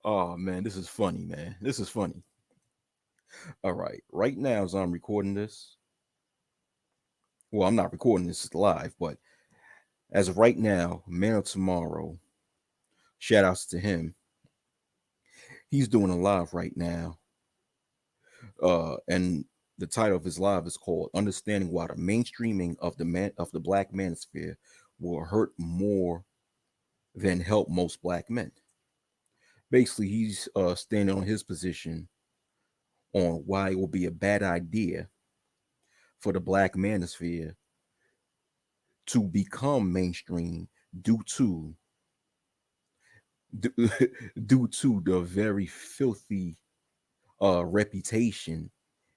Oh man, this is funny, man. This is funny. All right. Right now, as I'm recording this, well, I'm not recording this live, but as of right now, Man of Tomorrow, shout outs to him. He's doing a live right now. And the title of his live is called Understanding Why the Mainstreaming of the Black Manosphere Will Hurt More Than Help Most Black Men. Basically, he's standing on his position on why it will be a bad idea for the Black Manosphere to become mainstream due to due, due to the very filthy reputation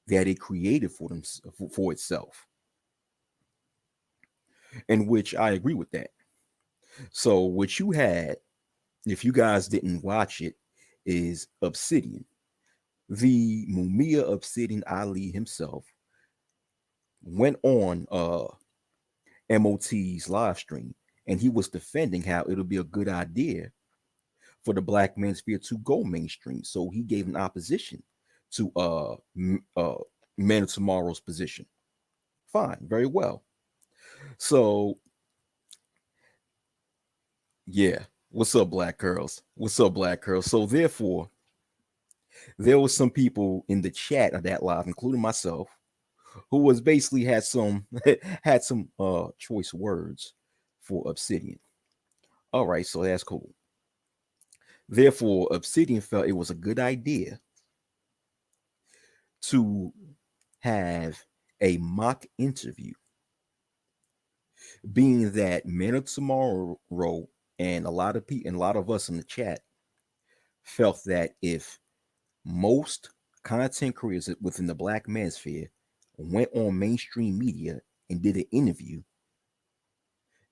that it created for itself, in which I agree with that. So what you had, if you guys didn't watch it, is Obsidian. The Mumia Obsidian Ali himself went on MOT's live stream and he was defending how it'll be a good idea for the Black Manosphere to go mainstream. So he gave an opposition to Man of Tomorrow's position. Fine, very well. So yeah, what's up, Black Curls? What's up, Black Curls? So therefore, there was some people in the chat of that live, including myself, who was basically had some had some choice words for Obsidian. All right, so that's cool. Therefore, Obsidian felt it was a good idea to have a mock interview, being that Men of Tomorrow and a lot of people and a lot of us in the chat felt that if most content creators within the Black Manosphere went on mainstream media and did an interview,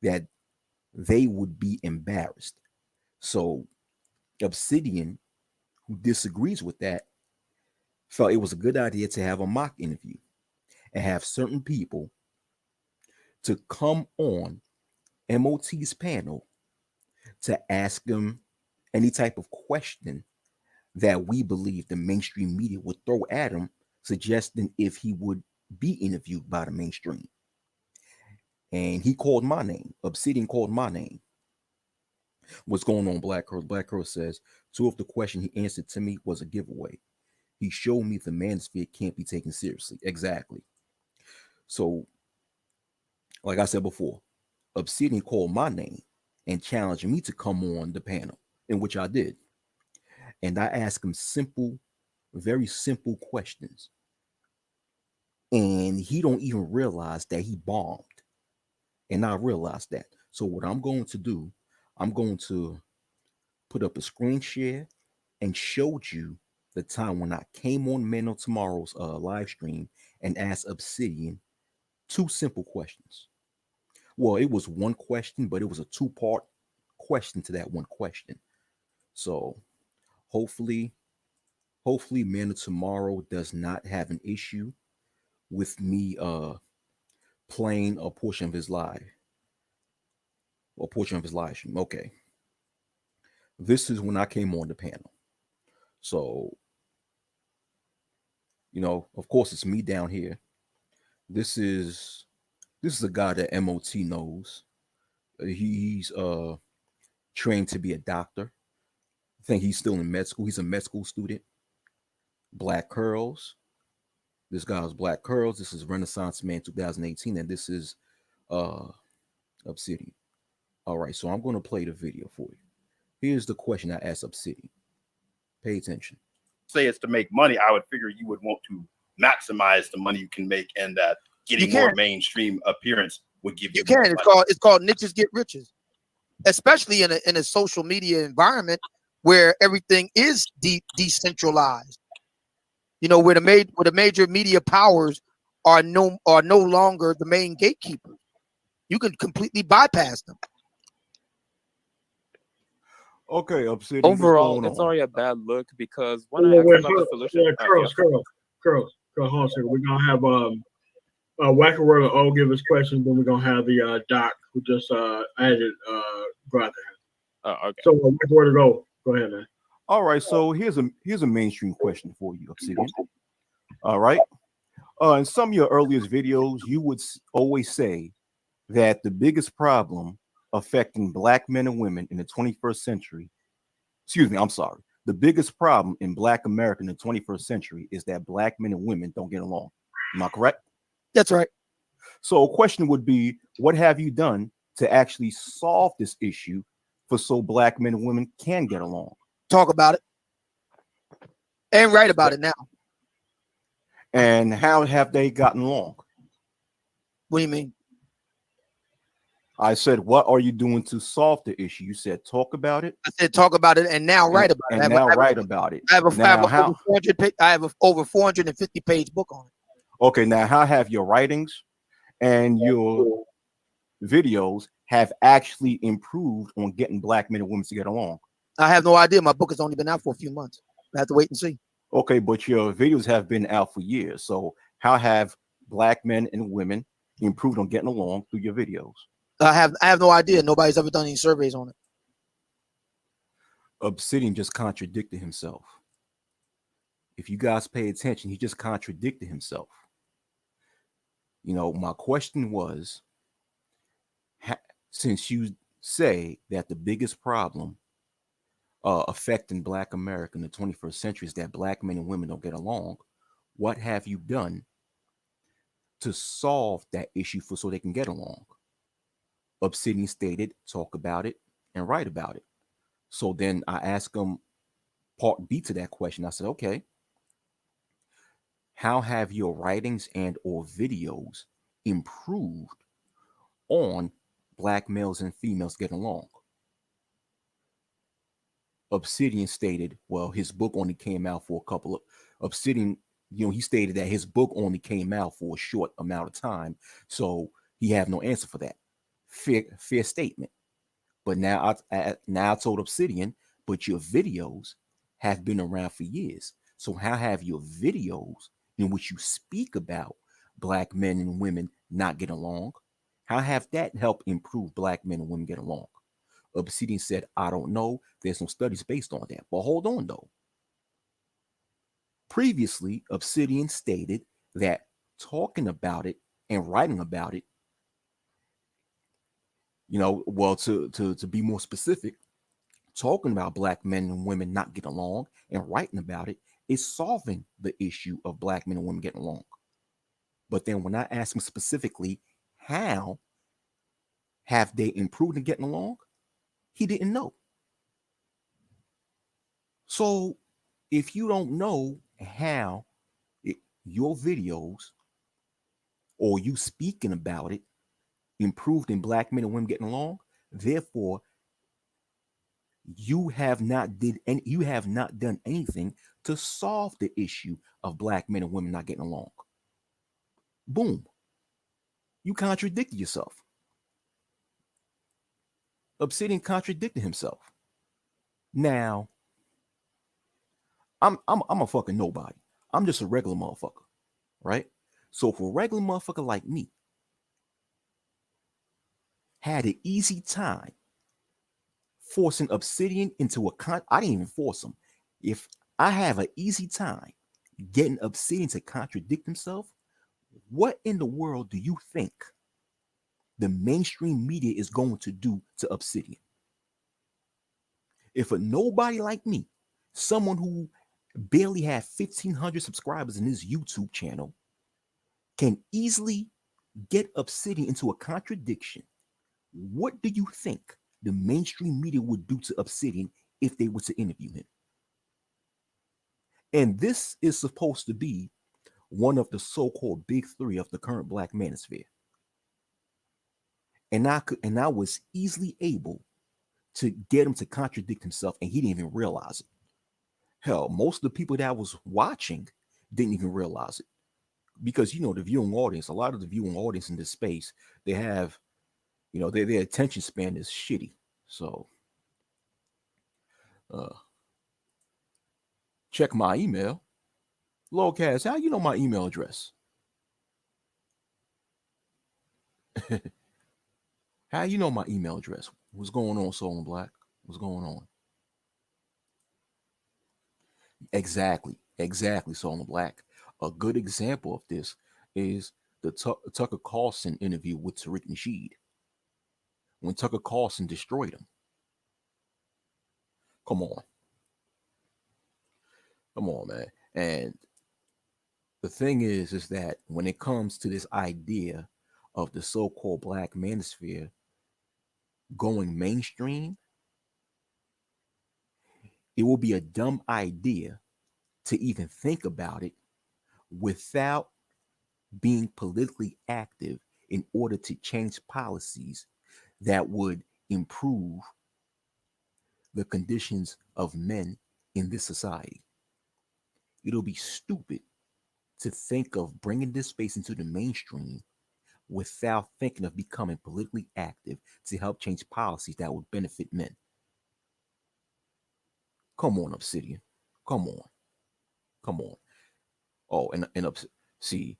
that they would be embarrassed. So Obsidian, who disagrees with that, felt it was a good idea to have a mock interview and have certain people to come on MOT's panel to ask them any type of question that we believe the mainstream media would throw at him, suggesting if he would be interviewed by the mainstream. And he called my name. Obsidian called my name. What's going on, Black Curl? Black Curl says, two of the questions he answered to me was a giveaway. He showed me the manosphere can't be taken seriously. Exactly. So, like I said before, Obsidian called my name and challenged me to come on the panel, in which I did. And I asked him simple, very simple questions. And he don't even realize that he bombed. And I realized that. So what I'm going to do, I'm going to put up a screen share and showed you the time when I came on Men of Tomorrow's live stream and asked Obsidian two simple questions. Well, it was one question, but it was a two-part question to that one question. So hopefully, Men of Tomorrow does not have an issue with me playing a portion of his live stream. Okay. This is when I came on the panel. So, of course it's me down here. This is a guy that MOT knows. He's trained to be a doctor. I think he's still in med school. He's a med school student. Black Curls. This guy's Black Curls. This is Renaissance Man 2018, and this is Obsidian. All right, so I'm going to play the video for you. Here's the question I asked Obsidian. Pay attention. Say it's to make money, I would figure you would want to maximize the money you can make, and that getting more mainstream appearance would give you. You can. It's called niches get riches, especially in a social media environment where everything is decentralized. Where the major media powers are no longer the main gatekeepers. You can completely bypass them. Okay, Obsidian. Overall, it's already a bad look because when I asked about the solution, Curls, hold on a second. We're gonna have Wacker World O give his question, then we're gonna have the doc who just added go after him. Oh, okay. So which way to go? Go ahead, man. All right, so here's a mainstream question for you, Obsidian. All right. In some of your earliest videos, you would always say that the biggest problem affecting black men and women in the 21st century, excuse me, I'm sorry, the biggest problem in black America in the 21st century is that black men and women don't get along. Am I correct? That's right. So a question would be, what have you done to actually solve this issue for so black men and women can get along? Talk about it and write about it now. And how have they gotten along? What do you mean? I said, what are you doing to solve the issue? You said, talk about it. I said talk about it and now write about it. And now write about it. I have Now, over 400 I have over 450 page book on it. Okay, now how have your writings and your videos have actually improved on getting black men and women to get along? I have no idea. My book has only been out for a few months. I have to wait and see. Okay, but your videos have been out for years. So how have black men and women improved on getting along through your videos? I have no idea. Nobody's ever done any surveys on it. Obsidian just contradicted himself. If you guys pay attention, he just contradicted himself. You know, my question was, since you say that the biggest problem affecting black America in the 21st century is that black men and women don't get along, what have you done to solve that issue so they can get along? Obsidian stated, talk about it and write about it. So then I asked him part B to that question. I said, okay, how have your writings and or videos improved on black males and females getting along? Obsidian stated, well, his book only came out for a couple of Obsidian, he stated that his book only came out for a short amount of time. So he have no answer for that. Fair statement. But now I told Obsidian, but your videos have been around for years. So how have your videos in which you speak about black men and women not getting along, how have that helped improve black men and women get along? Obsidian said, I don't know. There's no studies based on that. But hold on, though. Previously, Obsidian stated that talking about it and writing about it, well, to be more specific, talking about black men and women not getting along and writing about it is solving the issue of black men and women getting along. But then when I asked him specifically, how have they improved in getting along? He didn't know. So if you don't know how your videos or you speaking about it improved in black men and women getting along, therefore you have not done anything to solve the issue of black men and women not getting along. Boom. You contradicted yourself. Obsidian contradicted himself. Now, I'm a fucking nobody. I'm just a regular motherfucker, right? So for a regular motherfucker like me, had an easy time forcing Obsidian into I didn't even force him. If I have an easy time getting Obsidian to contradict himself, what in the world do you think the mainstream media is going to do to Obsidian? If a nobody like me, someone who barely have 1,500 subscribers in his YouTube channel, can easily get Obsidian into a contradiction, what do you think the mainstream media would do to Obsidian if they were to interview him? And this is supposed to be one of the so-called big three of the current Black Manosphere. And I was easily able to get him to contradict himself, and he didn't even realize it. Hell, most of the people that was watching didn't even realize it. Because, the viewing audience, a lot of the viewing audience in this space, they have, their attention span is shitty. So, check my email. Lowcast, how you know my email address? How you know my email address? What's going on, Soul and Black? What's going on? Exactly. So on the black, a good example of this is the Tucker Carlson interview with Tariq Nasheed when Tucker Carlson destroyed him. Come on, man. And the thing is that when it comes to this idea of the so-called black manosphere going mainstream, it will be a dumb idea to even think about it without being politically active in order to change policies that would improve the conditions of men in this society. It'll be stupid to think of bringing this space into the mainstream without thinking of becoming politically active to help change policies that would benefit men. Come on, Obsidian. Come on. Oh, see,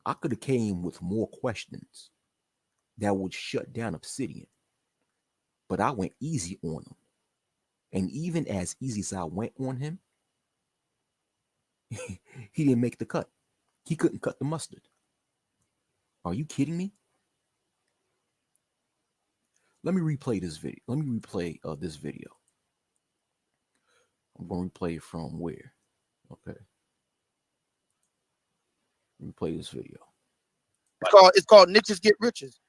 I could have came with more questions that would shut down Obsidian, but I went easy on him. And even as easy as I went on him, he didn't make the cut. He couldn't cut the mustard. Are you kidding me? Let me replay this video. This video. I'm going to replay it from where? Okay. Replay this video. It's called Niches Get Riches,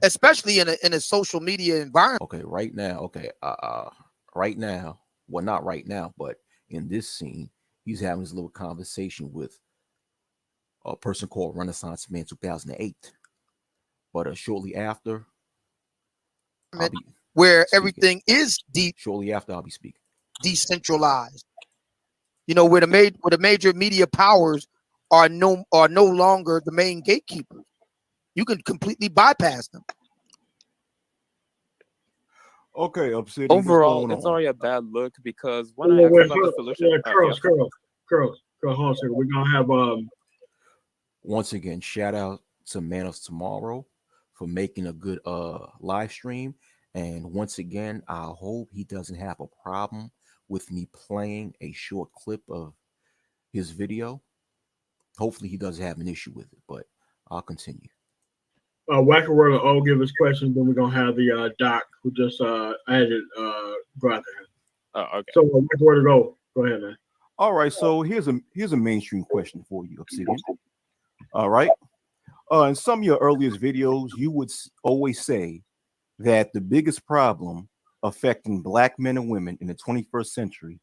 especially in a social media environment. Okay, right now. Okay, right now. Well, not right now, but in this scene, he's having this little conversation with a person called Renaissance Man 2008. But shortly after, where everything is shortly after, I'll be speaking. Decentralized. Where the major media powers are no longer the main gatekeepers. You can completely bypass them. Okay, Obsidian. Overall, it's already a bad look because when I asked about the solution, Curls, hold on a second. We're gonna have once again, shout out to Man of Tomorrow for making a good live stream. And once again, I hope he doesn't have a problem with me playing a short clip of his video. Hopefully he doesn't have an issue with it, but I'll continue. Wacker World will all give us questions, then we're gonna have the doc who just added go out there. Oh, okay. So Wacker World, go ahead, man. All right, so here's a mainstream question for you, Obsidian. All right. In some of your earliest videos, you would always say that the biggest problem affecting black men and women in the 21st century,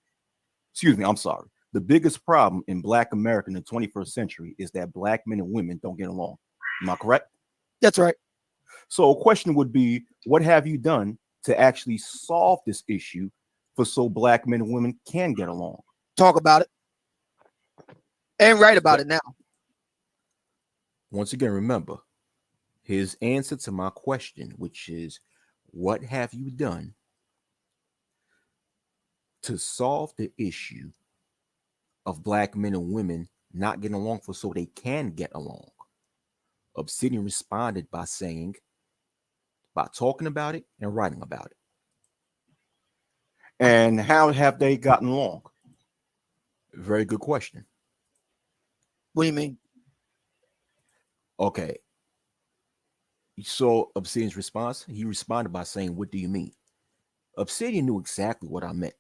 the biggest problem in black America in the 21st century is that black men and women don't get along. Am I correct? That's right. So a question would be, what have you done to actually solve this issue so black men and women can get along? Talk about it and write about it now. Once again, remember his answer to my question, which is, what have you done to solve the issue of black men and women not getting along so they can get along? Obsidian responded by talking about it and writing about it. And how have they gotten along? Very good question. What do you mean? Okay. So Obsidian's response, he responded by saying, what do you mean? Obsidian knew exactly what I meant.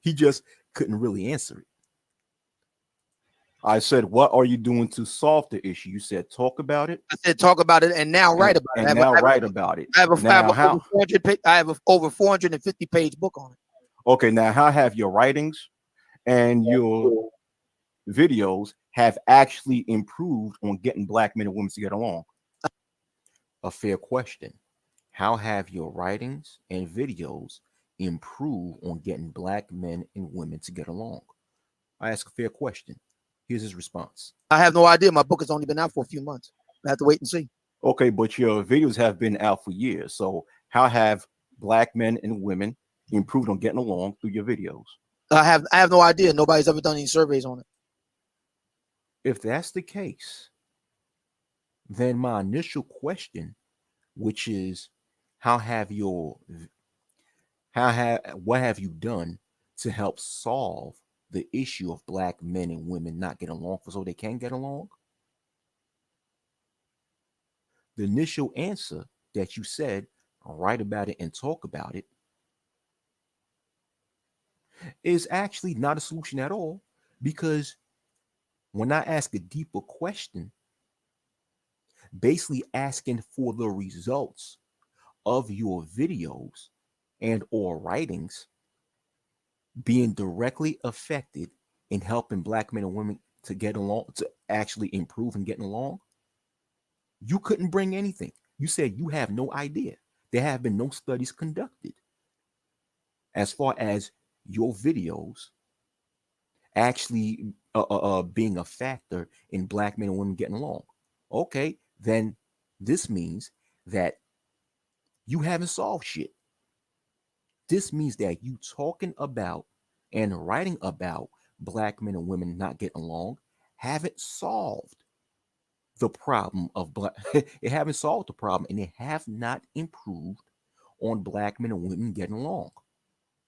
He just couldn't really answer it. I said, what are you doing to solve the issue? You said, talk about it. I said, talk about it and now write about it. And now write about it. I have over 450 page book on it. Okay, now how have your writings and your videos have actually improved on getting black men and women to get along? A fair question. How have your writings and videos improved on getting black men and women to get along? I ask a fair question. Here's his response. I have no idea. My book has only been out for a few months. I have to wait and see. Okay, but your videos have been out for years. So how have black men and women improved on getting along through your videos? I have no idea. Nobody's ever done any surveys on it. If that's the case, then my initial question, which is, how have your what have you done to help solve the issue of black men and women not getting along so they can get along? The initial answer that you said, write about it and talk about it, is actually not a solution at all, because when I ask a deeper question, basically asking for the results of your videos and or writings being directly affected in helping black men and women to get along, to actually improve and getting along, you couldn't bring anything. You said you have no idea. There have been no studies conducted as far as your videos actually being a factor in black men and women getting along. Okay, then this means that you haven't solved shit. This means that you talking about and writing about black men and women not getting along haven't solved the problem of black. It haven't solved the problem, and it have not improved on black men and women getting along.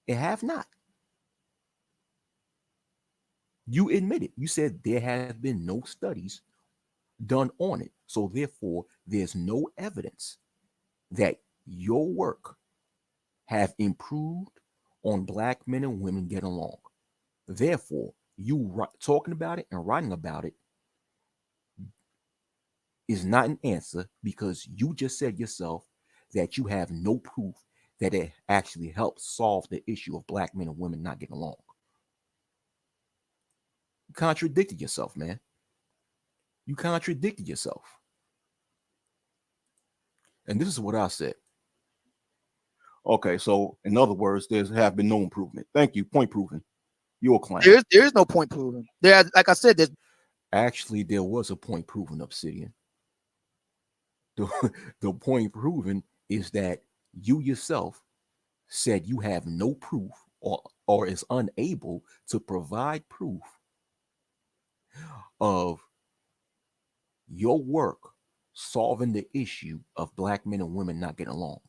It have not. You admit it. You said there have been no studies done on it. So therefore, there's no evidence that your work have improved on black men and women getting along. Therefore, you talking about it and writing about it is not an answer, because you just said yourself that you have no proof that it actually helps solve the issue of black men and women not getting along. You contradicted yourself, man. You contradicted yourself. And this is what I said. Okay, so in other words, there's have been no improvement. Thank you. Point proven. You're a clown. There is no point proven. There, like I said, actually there was a point proven, Obsidian. The point proven is that you yourself said you have no proof, or is unable to provide proof of your work solving the issue of black men and women not getting along.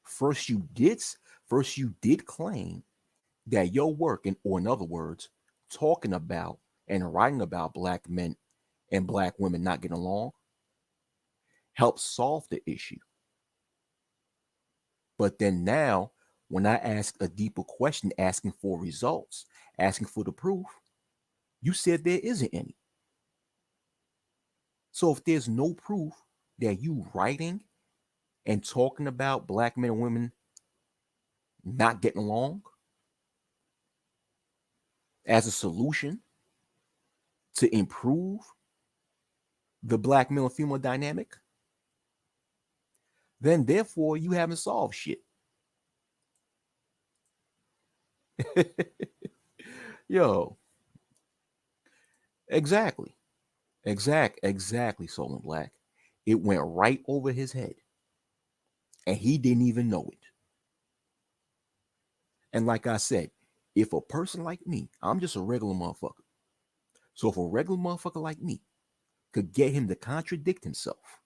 First you did claim that your work, or in other words, talking about and writing about black men and black women not getting along helps solve the issue. But then now, when I ask a deeper question, asking for results, asking for the proof, you said there isn't any. So if there's no proof that you writing and talking about black men and women not getting along as a solution to improve the black male and female dynamic, then therefore you haven't solved shit. Yo, exactly, exactly, Soul and Black. It went right over his head, and he didn't even know it. And like I said, if a person like me, I'm just a regular motherfucker. So if a regular motherfucker like me could get him to contradict himself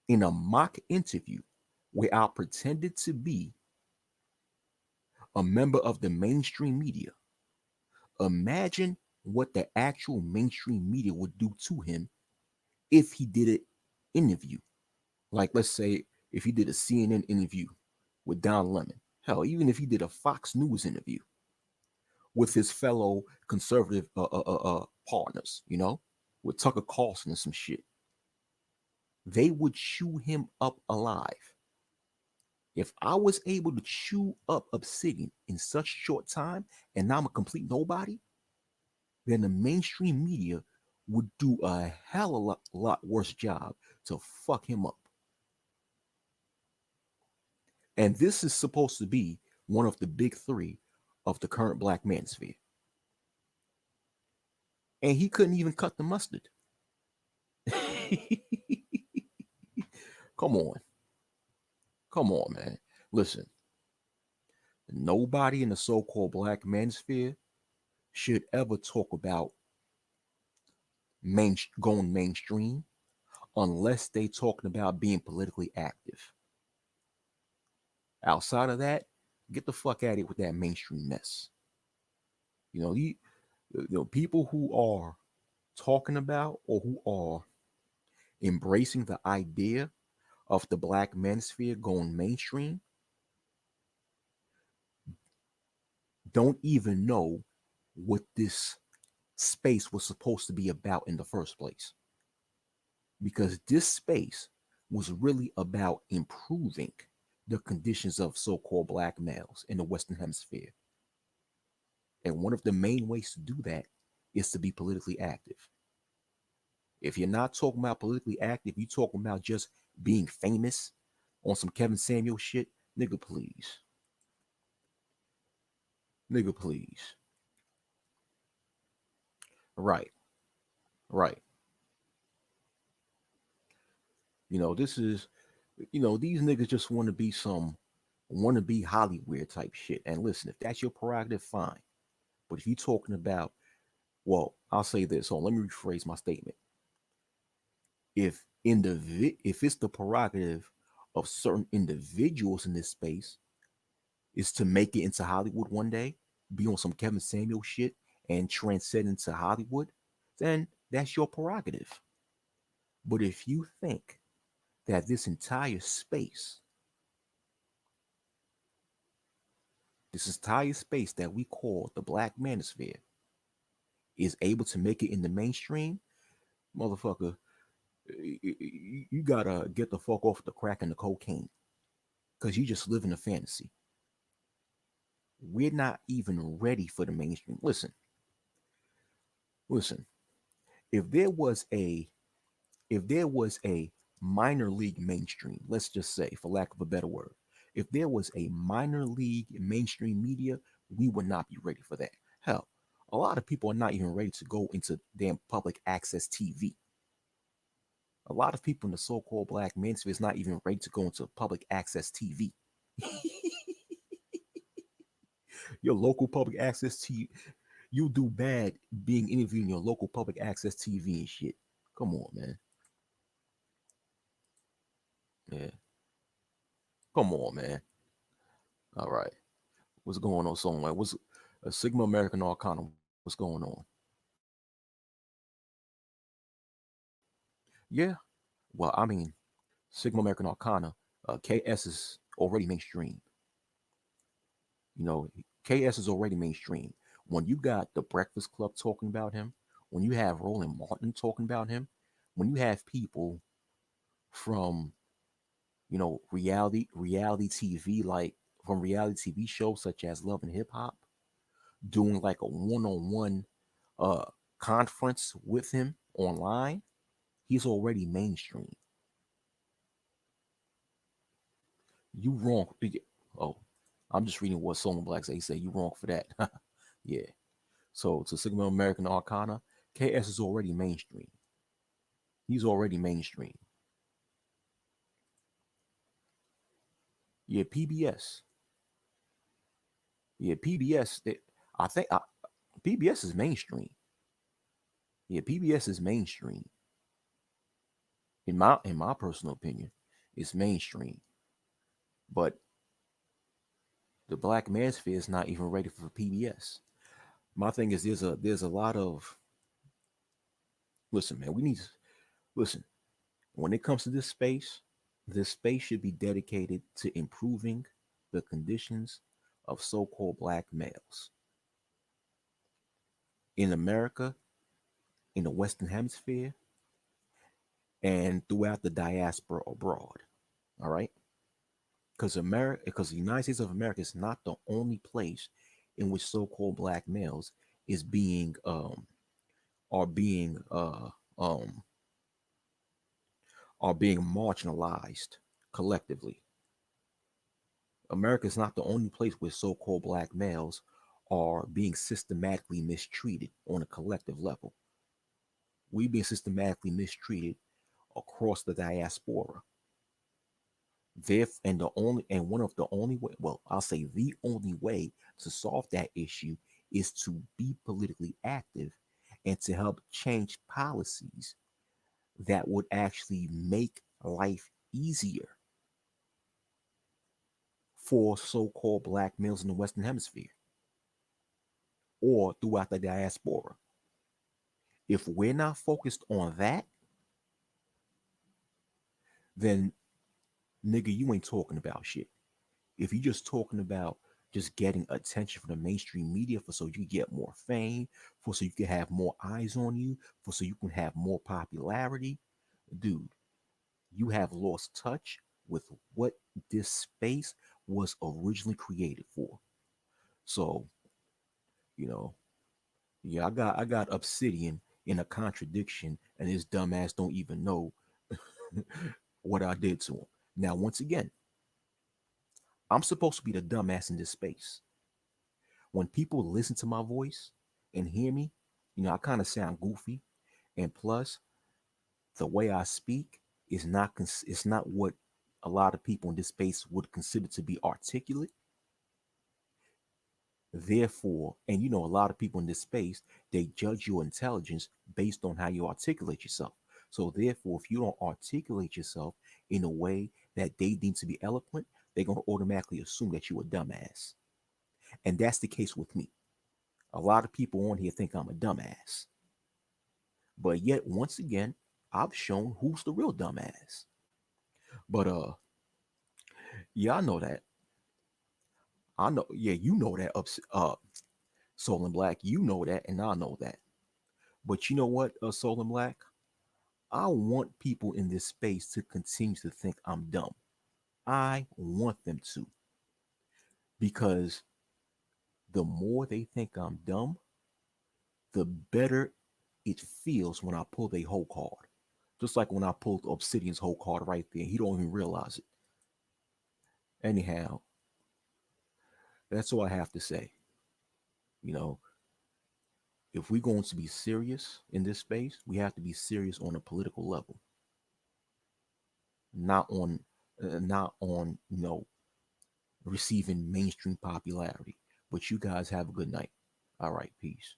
in a mock interview where I pretended to be a member of the mainstream media, imagine what the actual mainstream media would do to him if he did an interview. Like, let's say if he did a CNN interview with Don Lemon, hell, even if he did a Fox News interview with his fellow conservative partners, with Tucker Carlson and some shit, they would chew him up alive. If I was able to chew up Obsidian in such short time and I'm a complete nobody, then the mainstream media would do a hell of a lot worse job to fuck him up. And this is supposed to be one of the big three of the current black manosphere. And he couldn't even cut the mustard. Come on. Come on, man. Listen, nobody in the so-called black manosphere should ever talk about going mainstream unless they talking about being politically active. Outside of that, get the fuck out of it with that mainstream mess. You know, people who are talking about or who are embracing the idea of the black manosphere going mainstream don't even know what this space was supposed to be about in the first place. Because this space was really about improving the conditions of so called black males in the Western Hemisphere. And one of the main ways to do that is to be politically active. If you're not talking about politically active, you're talking about just being famous on some Kevin Samuel shit, nigga, please. Nigga, please. Right, right. This is, these niggas just want to be Hollywood type shit. And listen, if that's your prerogative, fine. But if you're talking about, well, I'll say this. So let me rephrase my statement. If it's the prerogative of certain individuals in this space is to make it into Hollywood one day, be on some Kevin Samuel shit and transcend into Hollywood, then that's your prerogative. But if you think that this entire space that we call the Black Manosphere is able to make it in the mainstream, motherfucker, you gotta get the fuck off the crack and the cocaine, because you just live in a fantasy. We're not even ready for the mainstream. Listen. If there was a minor league mainstream, let's just say, for lack of a better word, if there was a minor league mainstream media, we would not be ready for that. Hell, a lot of people are not even ready to go into damn public access TV. A lot of people in the so-called black mainstream is not even ready to go into public access TV. Your local public access TV, you do bad being interviewed in your local public access TV and shit. Come on, man. Yeah. Come on, man. All right. What's going on, somewhere? What's a Sigma American Arcana? What's going on? Yeah. Well, I mean, Sigma American Arcana, KS is already mainstream. You know, KS is already mainstream. When you got the Breakfast Club talking about him, when you have Roland Martin talking about him, when you have people from, reality TV, like from reality TV shows such as Love and Hip Hop, doing like a one-on-one uh conference with him online, he's already mainstream. You wrong. Oh, I'm just reading what Solon Black say. He said you wrong for that. Yeah. So to Sigma American Arcana, KS is already mainstream. He's already mainstream. Yeah, PBS. Yeah, PBS. I think PBS is mainstream. Yeah, PBS is mainstream. In my personal opinion, it's mainstream. But the Black Manosphere is not even ready for PBS. My thing is there's a lot of, listen, man, we need to listen. When it comes to this space should be dedicated to improving the conditions of so-called black males in America, in the Western Hemisphere, and throughout the diaspora abroad. All right, because the United States of America is not the only place in which so-called black males is being are being um are being marginalized collectively. America is not the only place where so-called black males are being systematically mistreated on a collective level. We've been systematically mistreated across the diaspora. And one of the only way, well, I'll say the only way to solve that issue is to be politically active and to help change policies that would actually make life easier for so-called black males in the Western Hemisphere or throughout the diaspora. If we're not focused on that, then nigga, you ain't talking about shit. If you're just talking about just getting attention from the mainstream media for so you get more fame, for so you can have more eyes on you, for so you can have more popularity, dude, you have lost touch with what this space was originally created for. So, you know, yeah, I got Obsidian in a contradiction, and his dumbass don't even know what I did to him. Now, once again, I'm supposed to be the dumbass in this space. When people listen to my voice and hear me, I kind of sound goofy, and plus, the way I speak is not it's not what a lot of people in this space would consider to be articulate. Therefore, and a lot of people in this space, they judge your intelligence based on how you articulate yourself. So therefore, if you don't articulate yourself in a way that they deem to be eloquent, they're going to automatically assume that you're a dumbass. And that's the case with me. A lot of people on here think I'm a dumbass. But yet, once again, I've shown who's the real dumbass. But yeah, I know that. I know, yeah, you know that Soul and Black, you know that, and I know that. But you know what, Soul and Black? I want people in this space to continue to think I'm dumb. I want them to. Because the more they think I'm dumb, the better it feels when I pull their whole card. Just like when I pulled Obsidian's whole card right there. He don't even realize it. Anyhow, that's all I have to say. You know, if we're going to be serious in this space, we have to be serious on a political level, not on receiving mainstream popularity. But you guys have a good night. All right, peace.